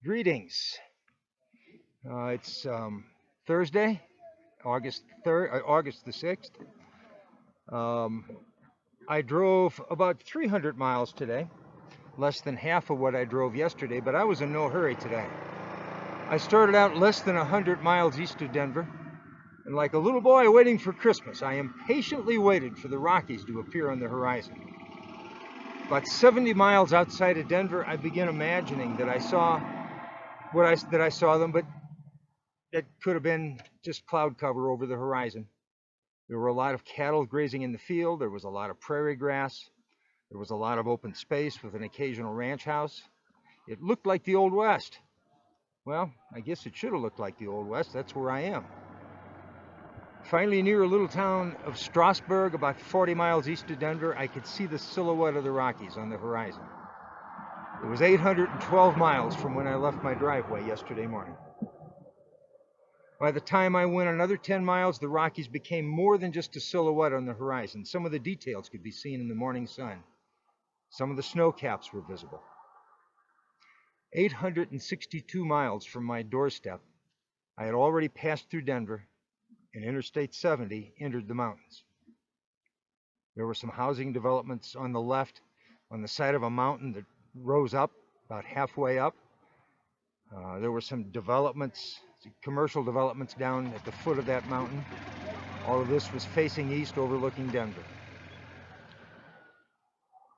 Greetings. It's Thursday, August 3rd, August the 6th. Um, I drove about 300 miles today, less than half of what I drove yesterday, but I was in no hurry today. I started out less than 100 miles east of Denver, and like a little boy waiting for Christmas, I impatiently waited for the Rockies to appear on the horizon. About 70 miles outside of Denver, I began imagining that I saw them, but that could have been just cloud cover over the horizon. There were a lot of cattle grazing in the field. There was a lot of prairie grass. There was a lot of open space with an occasional ranch house. It looked like the Old West. Well, I guess it should have looked like the Old West. That's where I am. Finally, near a little town of Strasburg, about 40 miles east of Denver, I could see the silhouette of the Rockies on the horizon. It was 812 miles from when I left my driveway yesterday morning. By the time I went another 10 miles, the Rockies became more than just a silhouette on the horizon. Some of the details could be seen in the morning sun. Some of the snow caps were visible. 862 miles from my doorstep, I had already passed through Denver, and Interstate 70 entered the mountains. There were some housing developments on the left, on the side of a mountain that rose up, about halfway up. There were some developments, commercial developments down at the foot of that mountain. All of this was facing east, overlooking Denver.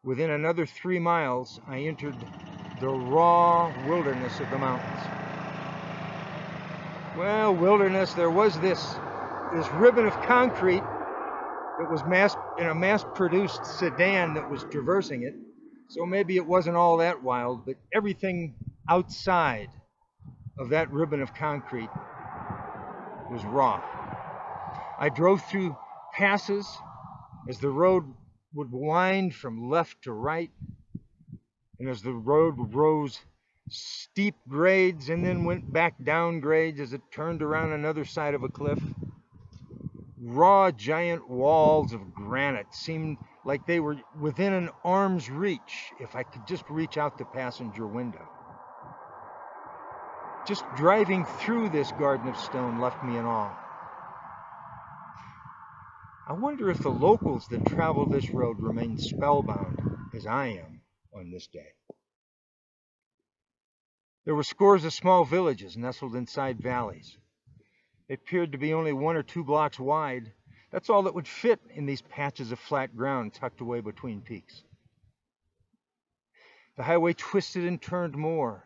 Within another 3 miles, I entered the raw wilderness of the mountains. Well, wilderness, there was this ribbon of concrete that was in a mass-produced sedan that was traversing it. So maybe it wasn't all that wild, but everything outside of that ribbon of concrete was raw. I drove through passes as the road would wind from left to right, and as the road rose steep grades and then went back down grades as it turned around another side of a cliff. Raw giant walls of granite seemed like they were within an arm's reach if I could just reach out the passenger window. Just driving through this garden of stone left me in awe. I wonder if the locals that travel this road remain spellbound as I am on this day. There were scores of small villages nestled inside valleys. They appeared to be only 1 or 2 blocks wide. That's all that would fit in these patches of flat ground tucked away between peaks. The highway twisted and turned more,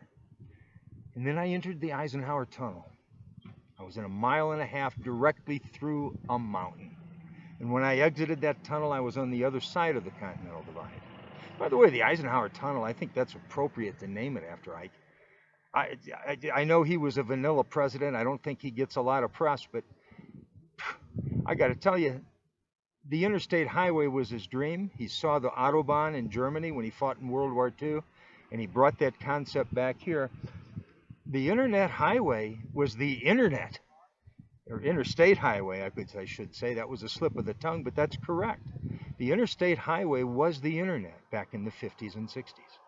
and then I entered the Eisenhower Tunnel. I was in 1.5 miles directly through a mountain. And when I exited that tunnel, I was on the other side of the Continental Divide. By the way, the Eisenhower Tunnel, I think that's appropriate to name it after Ike. I know he was a vanilla president. I don't think he gets a lot of press, but I got to tell you, the interstate highway was his dream. He saw the Autobahn in Germany when he fought in World War II, and he brought that concept back here. The internet highway was the internet, or interstate highway, I should say. That was a slip of the tongue, but that's correct. The interstate highway was the internet back in the 50s and 60s.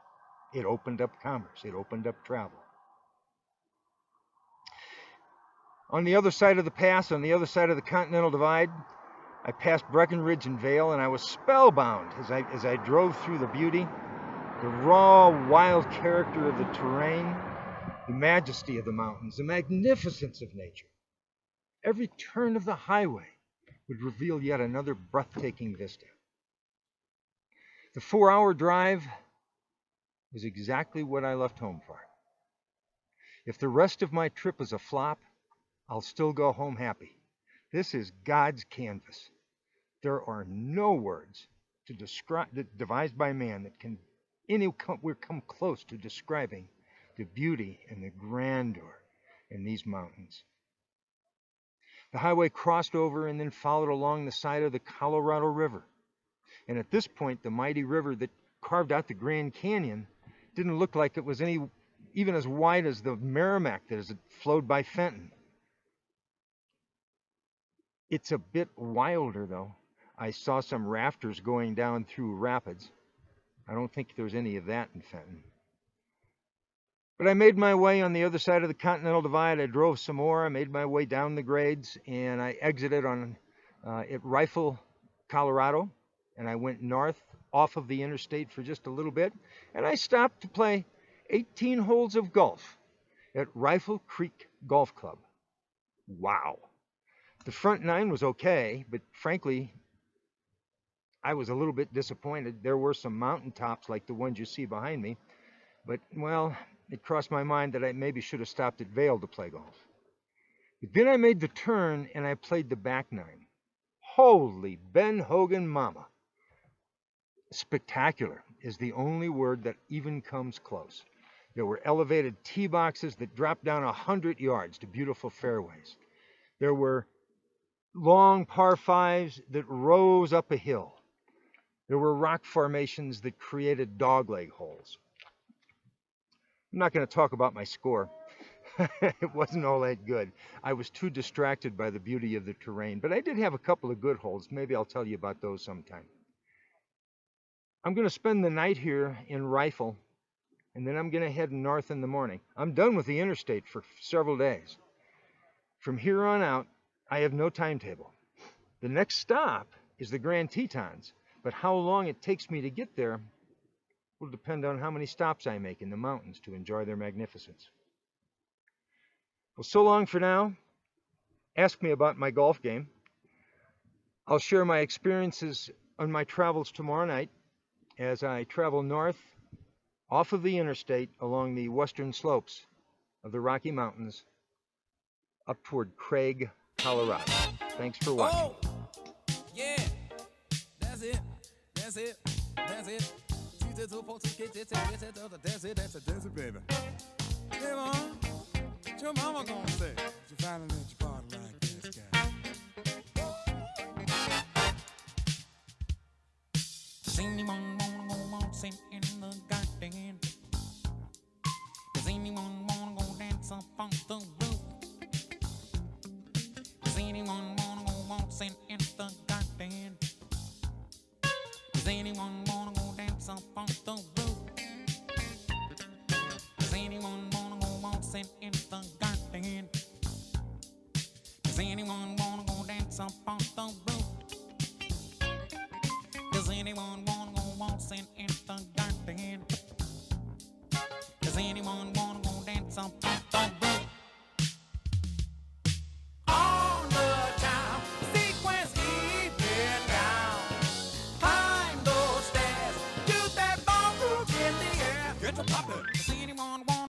It opened up commerce. It opened up travel. On the other side of the pass, on the other side of the Continental Divide, I passed Breckenridge and Vale, and I was spellbound as I drove through the beauty, the raw, wild character of the terrain, the majesty of the mountains, the magnificence of nature. Every turn of the highway would reveal yet another breathtaking vista. The 4-hour drive was exactly what I left home for. If the rest of my trip is a flop, I'll still go home happy. This is God's canvas. There are no words to describe devised by man that can come close to describing the beauty and the grandeur in these mountains. The highway crossed over and then followed along the side of the Colorado River. And at this point, the mighty river that carved out the Grand Canyon didn't look like it was even as wide as the Merrimack that has flowed by Fenton. It's a bit wilder, though. I saw some rafters going down through rapids. I don't think there's any of that in Fenton. But I made my way on the other side of the Continental Divide. I drove some more. I made my way down the grades, and I exited on at Rifle, Colorado, and I went north off of the interstate for just a little bit, and I stopped to play 18 holes of golf at Rifle Creek Golf Club. Wow. The front nine was okay, but frankly, I was a little bit disappointed. There were some mountaintops like the ones you see behind me, but well, it crossed my mind that I maybe should have stopped at Vail to play golf. But then I made the turn and I played the back nine. Holy Ben Hogan mama. Spectacular is the only word that even comes close. There were elevated tee boxes that dropped down 100 yards to beautiful fairways. There were long par fives that rose up a hill. There were rock formations that created dogleg holes. I'm not going to talk about my score. It wasn't all that good. I was too distracted by the beauty of the terrain, but I did have a couple of good holes. Maybe I'll tell you about those sometime. I'm going to spend the night here in Rifle, and then I'm going to head north in the morning. I'm done with the interstate for several days. From here on out, I have no timetable. The next stop is the Grand Tetons, but how long it takes me to get there will depend on how many stops I make in the mountains to enjoy their magnificence. Well, so long for now. Ask me about my golf game. I'll share my experiences on my travels tomorrow night as I travel north off of the interstate along the western slopes of the Rocky Mountains up toward Craig, Colorado. Thanks for watching. Oh, yeah, that's it, that's it, that's it. That's it, baby. Hey, Mom, what your mama gonna say? You finally let your party like this guy. Does anyone wanna go waltzing in the garden? Does anyone wanna go dance up on the roof? Does anyone wanna go waltzing in the garden? Does anyone wanna go dance up on the roof? Does anyone wanna go waltzing in the garden? Does anyone wanna go dance up on the roof? Does anyone wanna go waltzing in the garden? Does anyone wanna go dance up on the roof? On the time, sequence even down. Climb those stairs, do that ball move in the air. Get to poppin'.